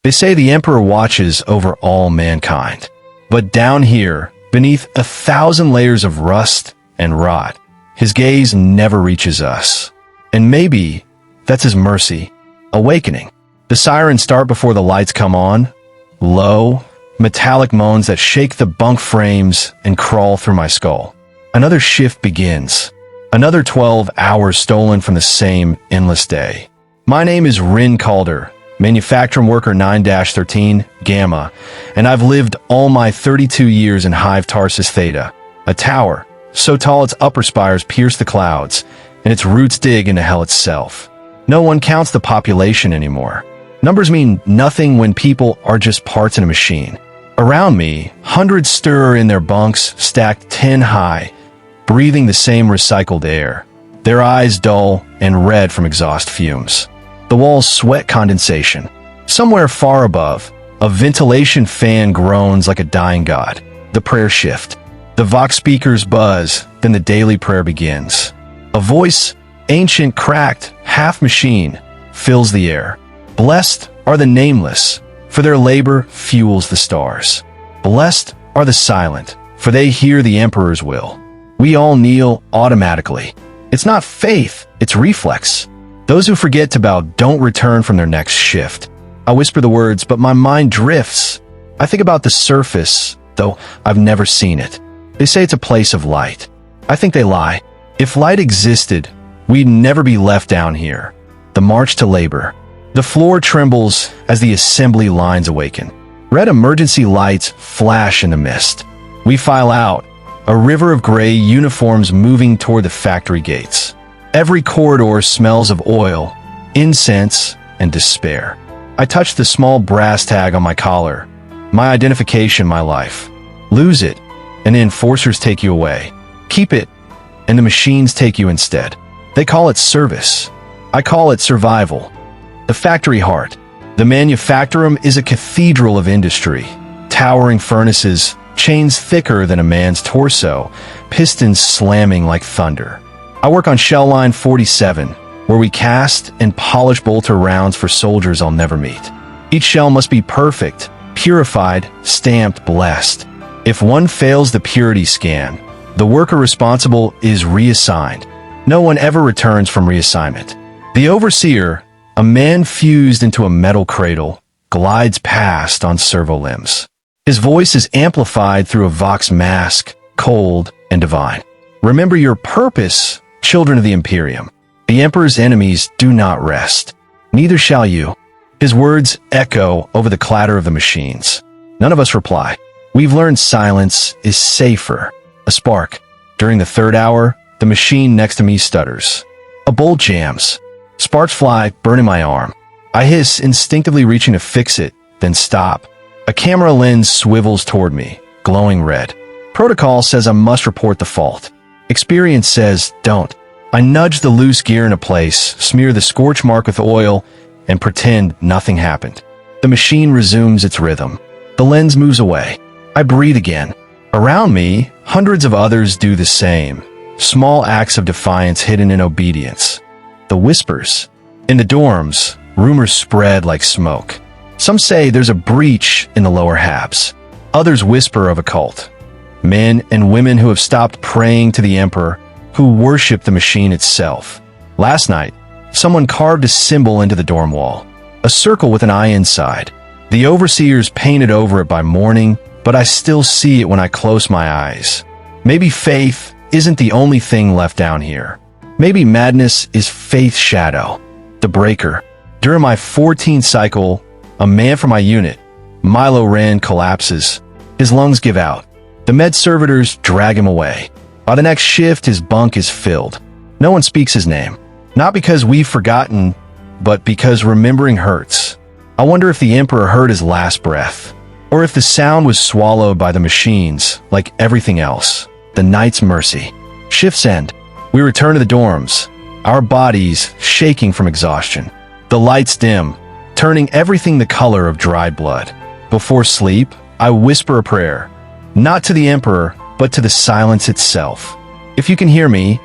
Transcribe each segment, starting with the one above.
They say the Emperor watches over all mankind. But down here, beneath 1,000 layers of rust and rot, his gaze never reaches us. And maybe that's his mercy, awakening. The sirens start before the lights come on. Low, metallic moans that shake the bunk frames and crawl through my skull. Another shift begins. Another 12 hours stolen from the same endless day. My name is Rin Calder, manufacturum worker 9-13, Gamma, and I've lived all my 32 years in Hive Tarsus Theta, a tower so tall its upper spires pierce the clouds, and its roots dig into hell itself. No one counts the population anymore. Numbers mean nothing when people are just parts in a machine. Around me, hundreds stir in their bunks, stacked 10 high, breathing the same recycled air, their eyes dull and red from exhaust fumes. The walls sweat condensation. Somewhere far above, a ventilation fan groans like a dying god. The prayer shift. The Vox speakers buzz, then the daily prayer begins. A voice, ancient, cracked, half machine, fills the air. Blessed are the nameless, for their labor fuels the stars. Blessed are the silent, for they hear the Emperor's will. We all kneel automatically. It's not faith, it's reflex. Those who forget to bow don't return from their next shift. I whisper the words, but my mind drifts. I think about the surface, though I've never seen it. They say it's a place of light. I think they lie. If light existed, we'd never be left down here. The march to labor. The floor trembles as the assembly lines awaken. Red emergency lights flash in the mist. We file out, a river of gray uniforms moving toward the factory gates. Every corridor smells of oil, incense, and despair. I touch the small brass tag on my collar. My identification, my life. Lose it, and the enforcers take you away. Keep it, and the machines take you instead. They call it service. I call it survival. The factory heart. The manufactorum is a cathedral of industry. Towering furnaces, chains thicker than a man's torso, pistons slamming like thunder. I work on Shell Line 47, where we cast and polish bolter rounds for soldiers I'll never meet. Each shell must be perfect, purified, stamped, blessed. If one fails the purity scan, the worker responsible is reassigned. No one ever returns from reassignment. The overseer, a man fused into a metal cradle, glides past on servo limbs. His voice is amplified through a Vox mask, cold and divine. Remember your purpose, children of the Imperium. The Emperor's enemies do not rest. Neither shall you. His words echo over the clatter of the machines. None of us reply. We've learned silence is safer. A spark. During the third hour, the machine next to me stutters. A bolt jams. Sparks fly, burning my arm. I hiss, instinctively reaching to fix it, then stop. A camera lens swivels toward me, glowing red. Protocol says I must report the fault. Experience says don't. I nudge the loose gear into place, smear the scorch mark with oil, and pretend nothing happened. The machine resumes its rhythm. The lens moves away. I breathe again. Around me, hundreds of others do the same. Small acts of defiance hidden in obedience. The whispers. In the dorms, rumors spread like smoke. Some say there's a breach in the lower habs. Others whisper of a cult. Men and women who have stopped praying to the Emperor, who worship the machine itself. Last night, someone carved a symbol into the dorm wall. A circle with an eye inside. The overseers painted over it by morning, but I still see it when I close my eyes. Maybe faith isn't the only thing left down here. Maybe madness is faith's shadow. The breaker. During my 14th cycle, a man from my unit, Milo Rand, collapses. His lungs give out. The med servitors drag him away. By the next shift, his bunk is filled. No one speaks his name. Not because we've forgotten, but because remembering hurts. I wonder if the Emperor heard his last breath, or if the sound was swallowed by the machines, like everything else. The night's mercy. Shifts end. We return to the dorms, our bodies shaking from exhaustion. The lights dim, turning everything the color of dried blood. Before sleep, I whisper a prayer, not to the Emperor, but to the silence itself. If you can hear me,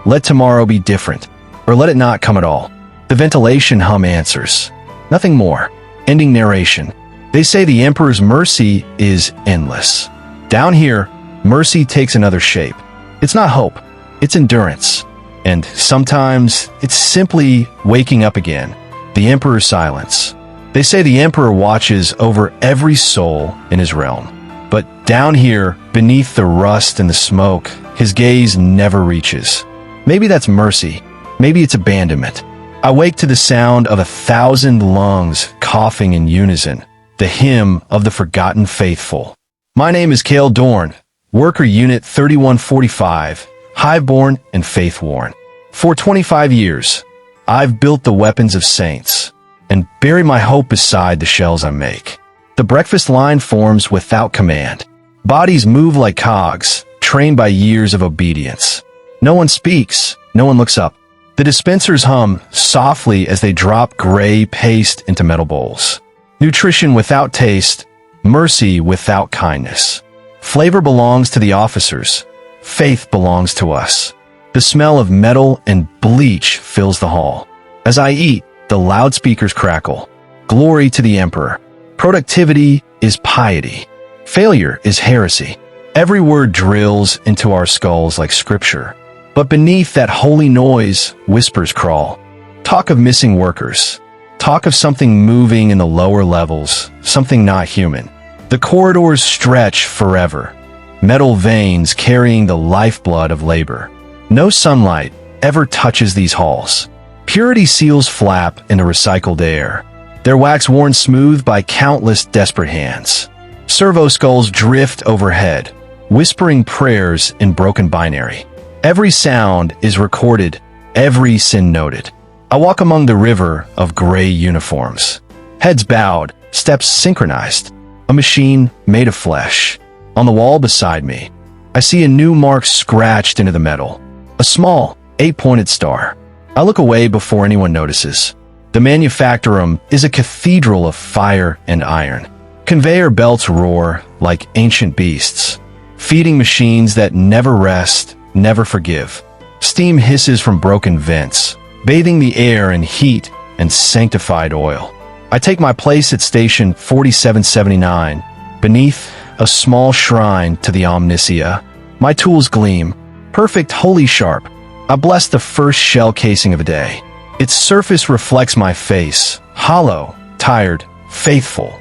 let tomorrow be different, or let it not come at all. The ventilation hum answers. Nothing more. Ending narration. They say the Emperor's mercy is endless. Down here, mercy takes another shape. It's not hope, it's endurance. And sometimes it's simply waking up again. The Emperor's silence. They say the Emperor watches over every soul in his realm. But down here, beneath the rust and the smoke, his gaze never reaches. Maybe that's mercy. Maybe it's abandonment. I wake to the sound of 1,000 lungs coughing in unison, the hymn of the forgotten faithful. My name is Kael Dorn, Worker Unit 3145, Hive-born and faith-worn. For 25 years, I've built the weapons of saints and bury my hope beside the shells I make. The breakfast line forms without command. Bodies move like cogs, trained by years of obedience. No one speaks, no one looks up. The dispensers hum softly as they drop gray paste into metal bowls. Nutrition without taste, mercy without kindness. Flavor belongs to the officers, faith belongs to us. The smell of metal and bleach fills the hall. As I eat, the loudspeakers crackle. Glory to the Emperor. Productivity is piety. Failure is heresy. Every word drills into our skulls like scripture. But beneath that holy noise, whispers crawl. Talk of missing workers. Talk of something moving in the lower levels, something not human. The corridors stretch forever. Metal veins carrying the lifeblood of labor. No sunlight ever touches these halls. Purity seals flap in the recycled air, their wax worn smooth by countless desperate hands. Servo skulls drift overhead, whispering prayers in broken binary. Every sound is recorded, every sin noted. I walk among the river of gray uniforms. Heads bowed, steps synchronized. A machine made of flesh. On the wall beside me, I see a new mark scratched into the metal. A small, 8-pointed star. I look away before anyone notices. The manufactorum is a cathedral of fire and iron. Conveyor belts roar like ancient beasts, feeding machines that never rest, never forgive. Steam hisses from broken vents, bathing the air in heat and sanctified oil. I take my place at station 4779, beneath a small shrine to the Omnisia. My tools gleam, perfect, holy sharp. I bless the first shell casing of the day. Its surface reflects my face, hollow, tired, faithful.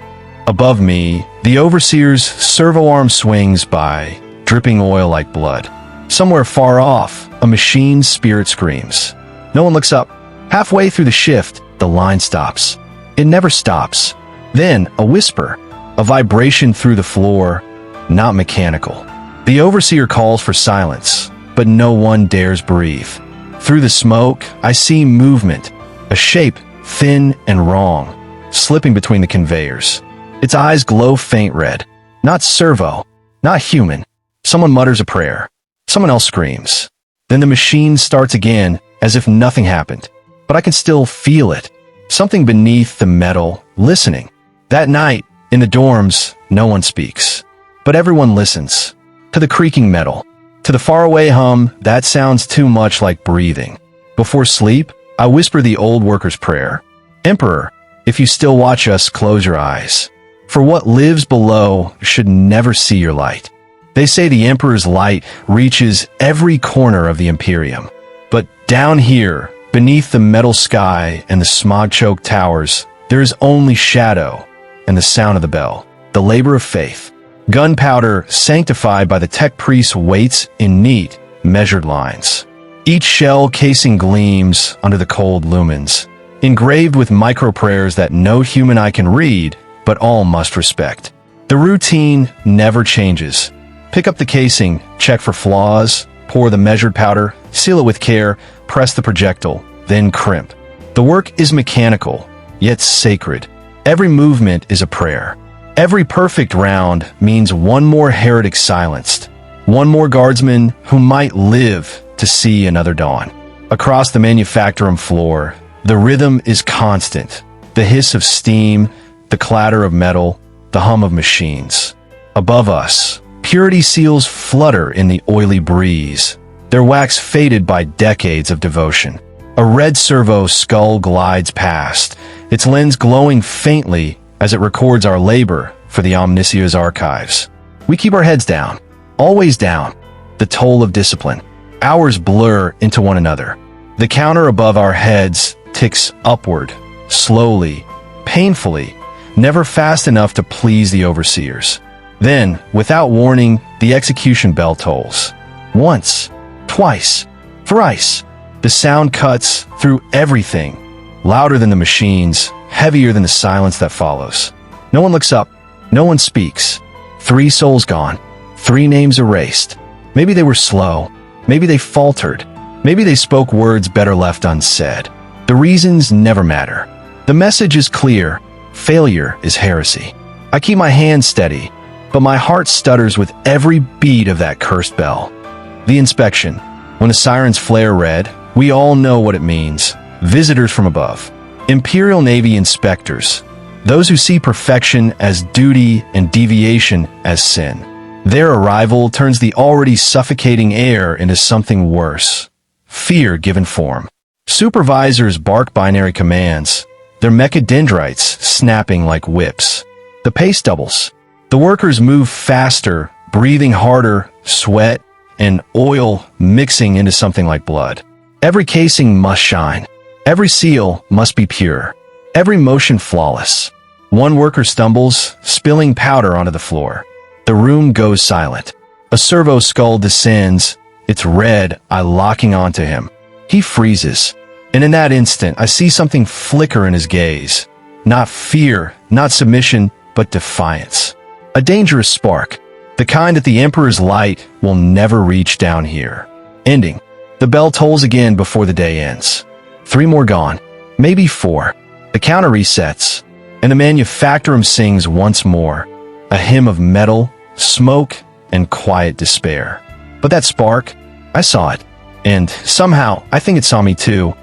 Above me, the overseer's servo arm swings by, dripping oil like blood. Somewhere far off, a machine's spirit screams. No one looks up. Halfway through the shift, the line stops. It never stops. Then, a whisper, a vibration through the floor, not mechanical. The overseer calls for silence, but no one dares breathe. Through the smoke, I see movement, a shape, thin and wrong, slipping between the conveyors. Its eyes glow faint red. Not servo, not human. Someone mutters a prayer. Someone else screams. Then the machine starts again, as if nothing happened. But I can still feel it. Something beneath the metal, listening. That night, in the dorms, no one speaks. But everyone listens. To the creaking metal. To the faraway hum that sounds too much like breathing. Before sleep, I whisper the old worker's prayer. Emperor, if you still watch us, close your eyes. For what lives below should never see your light. They say the Emperor's light reaches every corner of the Imperium. But down here, beneath the metal sky and the smog-choked towers, there is only shadow and the sound of the bell, the labor of faith. Gunpowder sanctified by the tech priest waits in neat, measured lines. Each shell casing gleams under the cold lumens, engraved with micro-prayers that no human eye can read, but all must respect. The routine never changes. Pick up the casing, check for flaws, pour the measured powder, seal it with care, press the projectile, then crimp. The work is mechanical, yet sacred. Every movement is a prayer. Every perfect round means one more heretic silenced, one more guardsman who might live to see another dawn. Across the manufactorum floor, the rhythm is constant. The hiss of steam, the clatter of metal, the hum of machines. Above us, purity seals flutter in the oily breeze, their wax faded by decades of devotion. A red servo skull glides past, its lens glowing faintly as it records our labor for the Omnissia's archives. We keep our heads down, always down. The toll of discipline. Hours blur into one another. The counter above our heads ticks upward, slowly, painfully, never fast enough to please the overseers. Then, without warning, the execution bell tolls. Once, twice, thrice. The sound cuts through everything, louder than the machines, heavier than the silence that follows. No one looks up. No one speaks. 3 souls gone. 3 names erased. Maybe they were slow. Maybe they faltered. Maybe they spoke words better left unsaid. The reasons never matter. The message is clear. Failure is heresy. I keep my hand steady, but my heart stutters with every beat of that cursed bell. The inspection. When the sirens flare red, we all know what it means. Visitors from above. Imperial Navy inspectors. Those who see perfection as duty and deviation as sin. Their arrival turns the already suffocating air into something worse. Fear given form. Supervisors bark binary commands, their mechadendrites snapping like whips. The pace doubles. The workers move faster, breathing harder, sweat and oil mixing into something like blood. Every casing must shine. Every seal must be pure. Every motion flawless. One worker stumbles, spilling powder onto the floor. The room goes silent. A servo skull descends, its red eye locking onto him. He freezes, and in that instant, I see something flicker in his gaze. Not fear, not submission, but defiance. A dangerous spark, the kind that the Emperor's light will never reach down here. Ending. The bell tolls again before the day ends. 3 more gone, maybe 4. The counter resets, and the manufactorum sings once more. A hymn of metal, smoke, and quiet despair. But that spark, I saw it. And somehow, I think it saw me too.